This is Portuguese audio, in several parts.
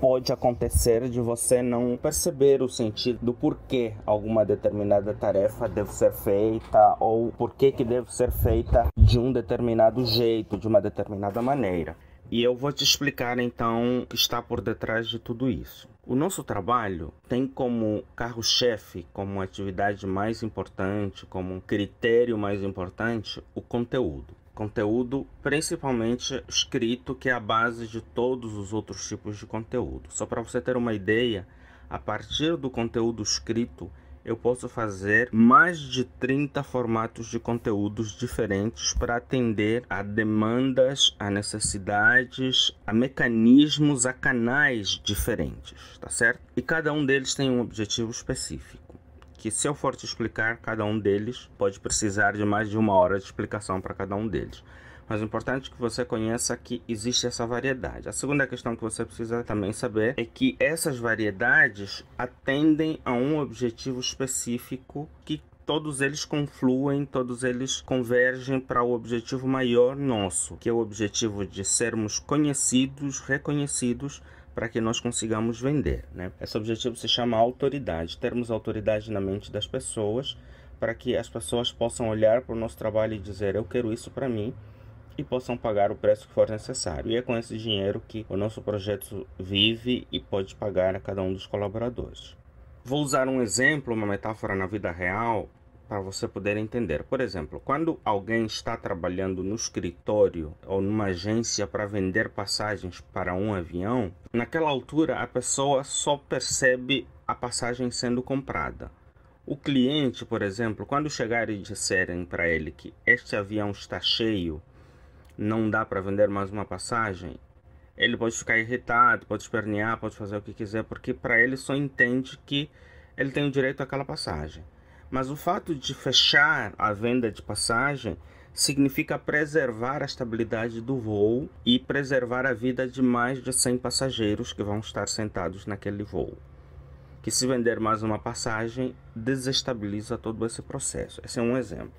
pode acontecer de você não perceber o sentido do porquê alguma determinada tarefa deve ser feita ou porquê que deve ser feita de um determinado jeito, de uma determinada maneira. E eu vou te explicar então o que está por detrás de tudo isso. O nosso trabalho tem como carro-chefe, como atividade mais importante, como um critério mais importante, o conteúdo. Conteúdo principalmente escrito, que é a base de todos os outros tipos de conteúdo. Só para você ter uma ideia, a partir do conteúdo escrito, eu posso fazer mais de 30 formatos de conteúdos diferentes para atender a demandas, a necessidades, a mecanismos, a canais diferentes, tá certo? E cada um deles tem um objetivo específico, que se eu for te explicar cada um deles, pode precisar de mais de 1 hora de explicação para cada um deles. Mas o importante é que você conheça que existe essa variedade. A segunda questão que você precisa também saber é que essas variedades atendem a um objetivo específico, que todos eles confluem, todos eles convergem para o objetivo maior nosso, que é o objetivo de sermos conhecidos, reconhecidos, para que nós consigamos vender, né? Esse objetivo se chama autoridade, termos autoridade na mente das pessoas, para que as pessoas possam olhar para o nosso trabalho e dizer: eu quero isso para mim, e possam pagar o preço que for necessário. E é com esse dinheiro que o nosso projeto vive e pode pagar a cada um dos colaboradores. Vou usar um exemplo, uma metáfora na vida real, para você poder entender. Por exemplo, quando alguém está trabalhando no escritório ou numa agência para vender passagens para um avião, naquela altura a pessoa só percebe a passagem sendo comprada. O cliente, por exemplo, quando chegar e disserem para ele que este avião está cheio, não dá para vender mais uma passagem, ele pode ficar irritado, pode espernear, pode fazer o que quiser, porque para ele só entende que ele tem o direito àquela passagem. Mas o fato de fechar a venda de passagem significa preservar a estabilidade do voo e preservar a vida de mais de 100 passageiros que vão estar sentados naquele voo. Que se vender mais uma passagem, desestabiliza todo esse processo. Esse é um exemplo.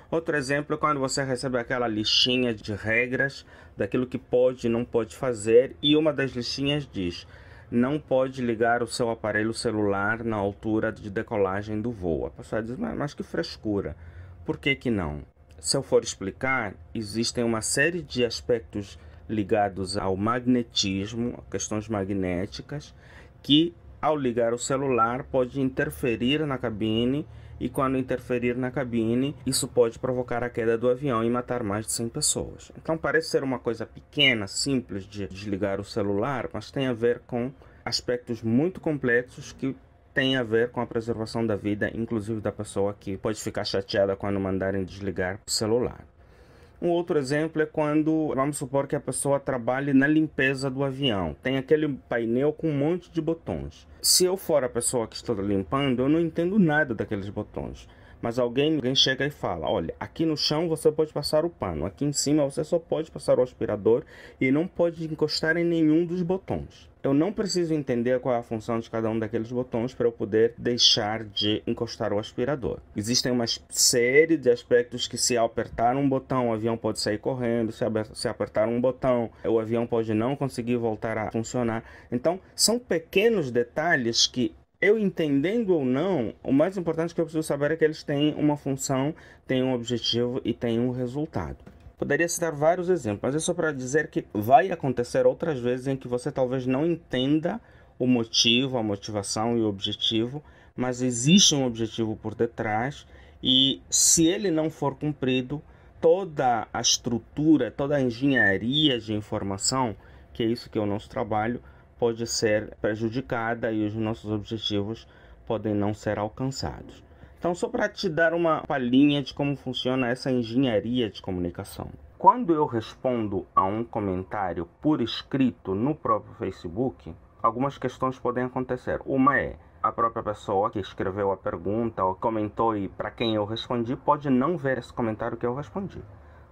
Outro exemplo é quando você recebe aquela listinha de regras daquilo que pode e não pode fazer, e uma das listinhas diz: não pode ligar o seu aparelho celular na altura de decolagem do voo. A pessoa diz: mas que frescura, por que que não? Se eu for explicar, existem uma série de aspectos ligados ao magnetismo, a questões magnéticas, que ao ligar o celular pode interferir na cabine, e quando interferir na cabine, isso pode provocar a queda do avião e matar mais de 100 pessoas. Então parece ser uma coisa pequena, simples de desligar o celular, mas tem a ver com aspectos muito complexos que têm a ver com a preservação da vida, inclusive da pessoa, que pode ficar chateada quando mandarem desligar o celular. Um outro exemplo é quando, vamos supor que a pessoa trabalhe na limpeza do avião. Tem aquele painel com um monte de botões. Se eu for a pessoa que estou limpando, eu não entendo nada daqueles botões. Mas alguém chega e fala: olha, aqui no chão você pode passar o pano, aqui em cima você só pode passar o aspirador e não pode encostar em nenhum dos botões. Eu não preciso entender qual é a função de cada um daqueles botões para eu poder deixar de encostar o aspirador. Existem uma série de aspectos que, se apertar um botão, o avião pode sair correndo. Se apertar um botão, o avião pode não conseguir voltar a funcionar. Então, são pequenos detalhes que, eu entendendo ou não, o mais importante que eu preciso saber é que eles têm uma função, têm um objetivo e têm um resultado. Poderia citar vários exemplos, mas é só para dizer que vai acontecer outras vezes em que você talvez não entenda o motivo, a motivação e o objetivo, mas existe um objetivo por detrás, e se ele não for cumprido, toda a estrutura, toda a engenharia de informação, que é isso que é o nosso trabalho, pode ser prejudicada e os nossos objetivos podem não ser alcançados. Então, só para te dar uma palhinha de como funciona essa engenharia de comunicação. Quando eu respondo a um comentário por escrito no próprio Facebook, algumas questões podem acontecer. Uma é: a própria pessoa que escreveu a pergunta ou comentou e para quem eu respondi pode não ver esse comentário que eu respondi,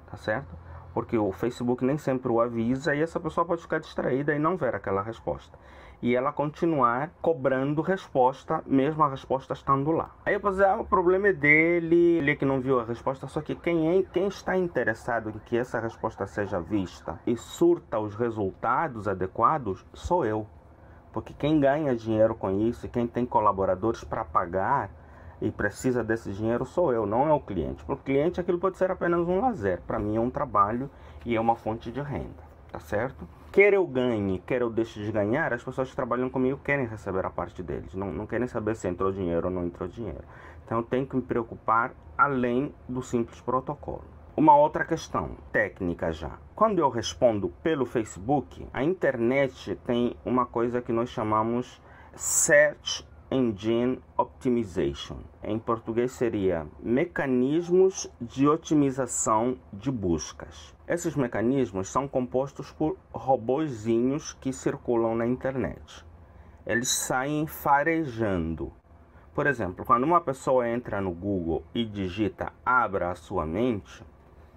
tá certo? Porque o Facebook nem sempre o avisa e essa pessoa pode ficar distraída e não ver aquela resposta. E ela continuar cobrando resposta, mesmo a resposta estando lá. Aí eu posso dizer: o problema é dele, ele é que não viu a resposta. Só que quem está interessado em que essa resposta seja vista e surta os resultados adequados, sou eu. Porque quem ganha dinheiro com isso e quem tem colaboradores para pagar e precisa desse dinheiro sou eu, não é o cliente. Para o cliente aquilo pode ser apenas um lazer, para mim é um trabalho e é uma fonte de renda, tá certo? Quer eu ganhe, quer eu deixe de ganhar, as pessoas que trabalham comigo querem receber a parte deles, não querem saber se entrou dinheiro ou não entrou dinheiro. Então eu tenho que me preocupar além do simples protocolo. Uma outra questão técnica já. Quando eu respondo pelo Facebook, a internet tem uma coisa que nós chamamos Search Engine Optimization. Em português seria mecanismos de otimização de buscas. Esses mecanismos são compostos por robozinhos que circulam na internet. Eles saem farejando. Por exemplo, quando uma pessoa entra no Google e digita "abra a sua mente",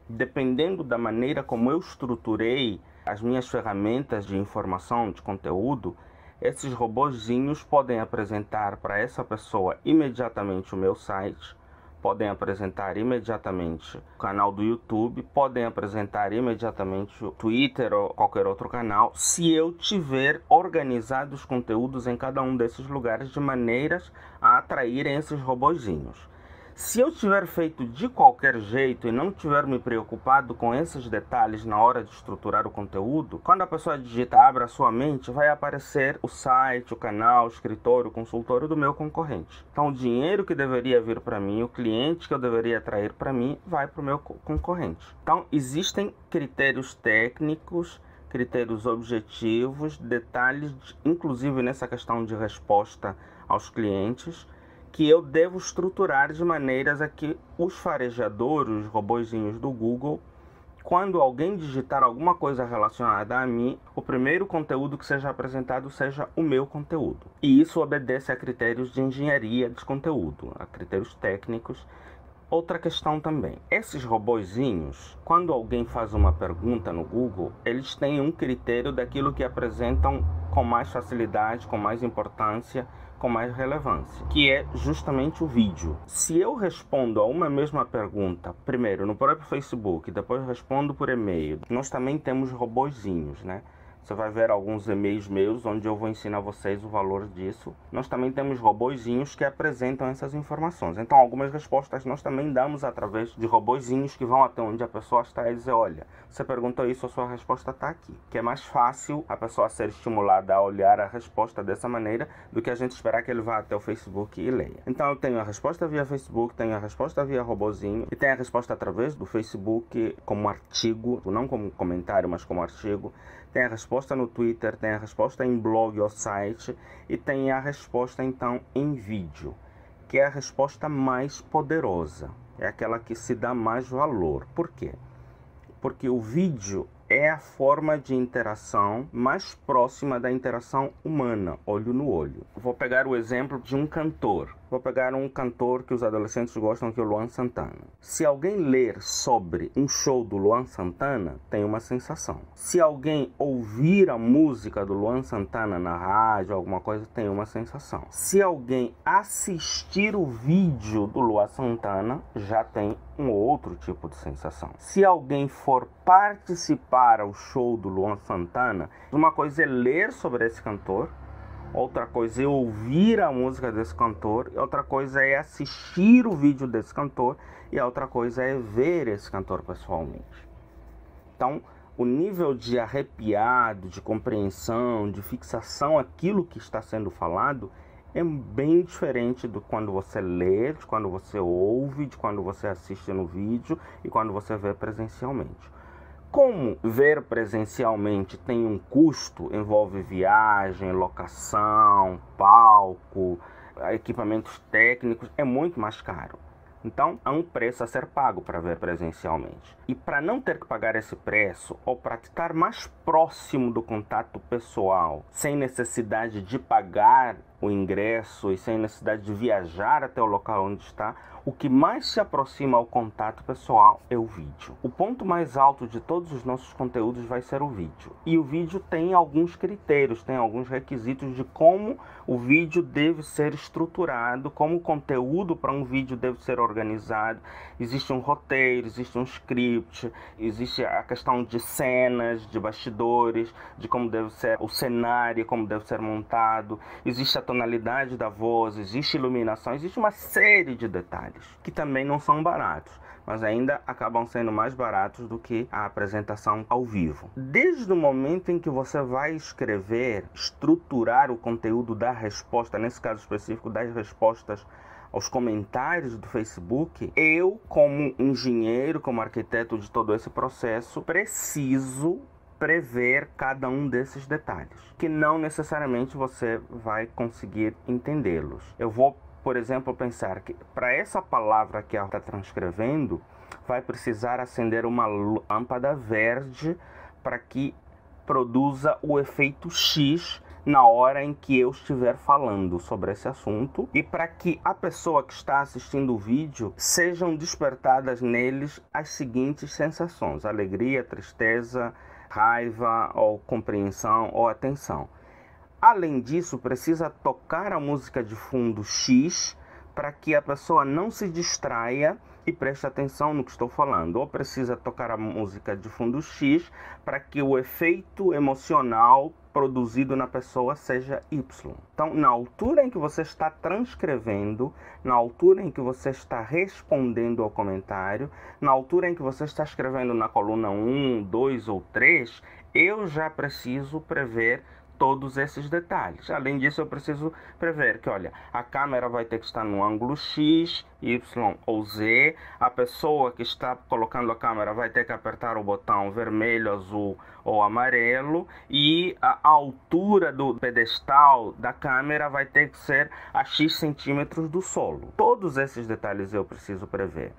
dependendo da maneira como eu estruturei as minhas ferramentas de informação, de conteúdo, esses robozinhos podem apresentar para essa pessoa imediatamente o meu site, podem apresentar imediatamente o canal do YouTube, podem apresentar imediatamente o Twitter ou qualquer outro canal, se eu tiver organizado os conteúdos em cada um desses lugares de maneiras a atraírem esses robozinhos. Se eu tiver feito de qualquer jeito e não tiver me preocupado com esses detalhes na hora de estruturar o conteúdo, quando a pessoa digita "abra sua mente", vai aparecer o site, o canal, o escritório, o consultório do meu concorrente. Então o dinheiro que deveria vir para mim, o cliente que eu deveria atrair para mim, vai para o meu concorrente. Então existem critérios técnicos, critérios objetivos, detalhes, inclusive nessa questão de resposta aos clientes, que eu devo estruturar de maneiras a que os farejadores, os robozinhos do Google, quando alguém digitar alguma coisa relacionada a mim, o primeiro conteúdo que seja apresentado seja o meu conteúdo. E isso obedece a critérios de engenharia de conteúdo, a critérios técnicos. Outra questão também, esses robozinhos, quando alguém faz uma pergunta no Google, eles têm um critério daquilo que apresentam com mais facilidade, com mais importância, com mais relevância, que é justamente o vídeo. Se eu respondo a uma mesma pergunta, primeiro no próprio Facebook, depois respondo por e-mail, nós também temos robozinhos, né? Você vai ver alguns e-mails meus onde eu vou ensinar vocês o valor disso. Nós também temos robozinhos que apresentam essas informações. Então algumas respostas nós também damos através de robozinhos que vão até onde a pessoa está e dizer: olha, você perguntou isso, a sua resposta está aqui. Que é mais fácil a pessoa ser estimulada a olhar a resposta dessa maneira do que a gente esperar que ele vá até o Facebook e leia. Então eu tenho a resposta via Facebook, tenho a resposta via robozinho e tenho a resposta através do Facebook como artigo, não como comentário, mas como artigo. Tem a resposta no Twitter, tem a resposta em blog ou site e tem a resposta então em vídeo, que é a resposta mais poderosa, é aquela que se dá mais valor. Por quê? Porque o vídeo é a forma de interação mais próxima da interação humana, olho no olho. Vou pegar o exemplo de um cantor. Vou pegar um cantor que os adolescentes gostam, que é o Luan Santana. Se alguém ler sobre um show do Luan Santana, tem uma sensação. Se alguém ouvir a música do Luan Santana na rádio, alguma coisa, tem uma sensação. Se alguém assistir o vídeo do Luan Santana, já tem um outro tipo de sensação. Se alguém for participar ao show do Luan Santana, uma coisa é ler sobre esse cantor, outra coisa é ouvir a música desse cantor, outra coisa é assistir o vídeo desse cantor e a outra coisa é ver esse cantor pessoalmente. Então, o nível de arrepiado, de compreensão, de fixação àquilo que está sendo falado é bem diferente do quando você lê, de quando você ouve, de quando você assiste no vídeo e quando você vê presencialmente. Como ver presencialmente tem um custo, envolve viagem, locação, palco, equipamentos técnicos, é muito mais caro. Então, há um preço a ser pago para ver presencialmente. E para não ter que pagar esse preço, ou para estar mais próximo do contato pessoal, sem necessidade de pagar o ingresso e sem necessidade de viajar até o local onde está, o que mais se aproxima ao contato pessoal é o vídeo. O ponto mais alto de todos os nossos conteúdos vai ser o vídeo. E o vídeo tem alguns critérios, tem alguns requisitos de como o vídeo deve ser estruturado, como o conteúdo para um vídeo deve ser organizado. Existe um roteiro, existe um script, existe a questão de cenas, de bastidores, de como deve ser o cenário, como deve ser montado. Existe a tonalidade da voz, existe iluminação, existe uma série de detalhes que também não são baratos, mas ainda acabam sendo mais baratos do que a apresentação ao vivo. Desde o momento em que você vai escrever, estruturar o conteúdo da resposta, nesse caso específico das respostas aos comentários do Facebook, eu, como engenheiro, como arquiteto de todo esse processo, preciso prever cada um desses detalhes, que não necessariamente você vai conseguir entendê-los. Eu vou, por exemplo, pensar que para essa palavra que ela está transcrevendo, vai precisar acender uma lâmpada verde para que produza o efeito X na hora em que eu estiver falando sobre esse assunto, e para que a pessoa que está assistindo o vídeo sejam despertadas neles as seguintes sensações: alegria, tristeza, raiva, ou compreensão, ou atenção. Além disso, precisa tocar a música de fundo X para que a pessoa não se distraia e preste atenção no que estou falando. Ou precisa tocar a música de fundo X para que o efeito emocional produzido na pessoa seja Y. Então, na altura em que você está transcrevendo, na altura em que você está respondendo ao comentário, na altura em que você está escrevendo na coluna 1, 2 ou 3, eu já preciso prever todos esses detalhes. Além disso, eu preciso prever que, olha, a câmera vai ter que estar no ângulo X, Y ou Z, a pessoa que está colocando a câmera vai ter que apertar o botão vermelho, azul ou amarelo, e a altura do pedestal da câmera vai ter que ser a X centímetros do solo. Todos esses detalhes eu preciso prever.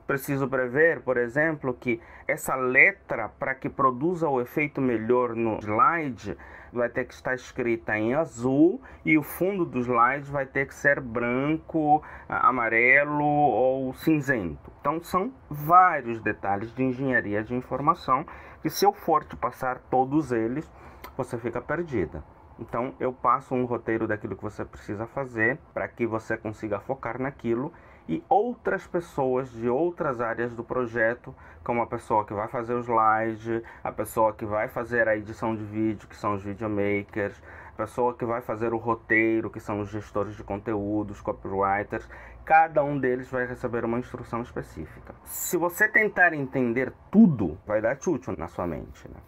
Preciso prever, por exemplo, que essa letra, para que produza o efeito melhor no slide, vai ter que estar escrita em azul, e o fundo do slide vai ter que ser branco, amarelo ou cinzento. Então são vários detalhes de engenharia de informação que, se eu for te passar todos eles, você fica perdida. Então eu passo um roteiro daquilo que você precisa fazer para que você consiga focar naquilo, e outras pessoas de outras áreas do projeto, como a pessoa que vai fazer o slide, a pessoa que vai fazer a edição de vídeo, que são os videomakers, a pessoa que vai fazer o roteiro, que são os gestores de conteúdos, copywriters, cada um deles vai receber uma instrução específica. Se você tentar entender tudo, vai dar tchutchu na sua mente, né?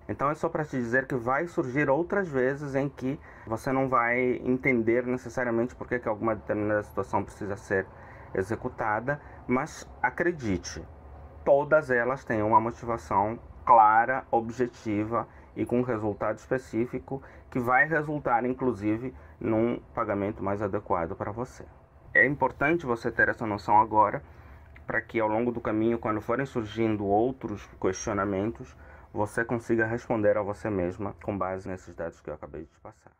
Então é só para te dizer que vai surgir outras vezes em que você não vai entender necessariamente por que alguma determinada situação precisa ser executada, mas acredite, todas elas têm uma motivação clara, objetiva e com um resultado específico que vai resultar, inclusive, num pagamento mais adequado para você. É importante você ter essa noção agora, para que ao longo do caminho, quando forem surgindo outros questionamentos, você consiga responder a você mesma com base nesses dados que eu acabei de te passar.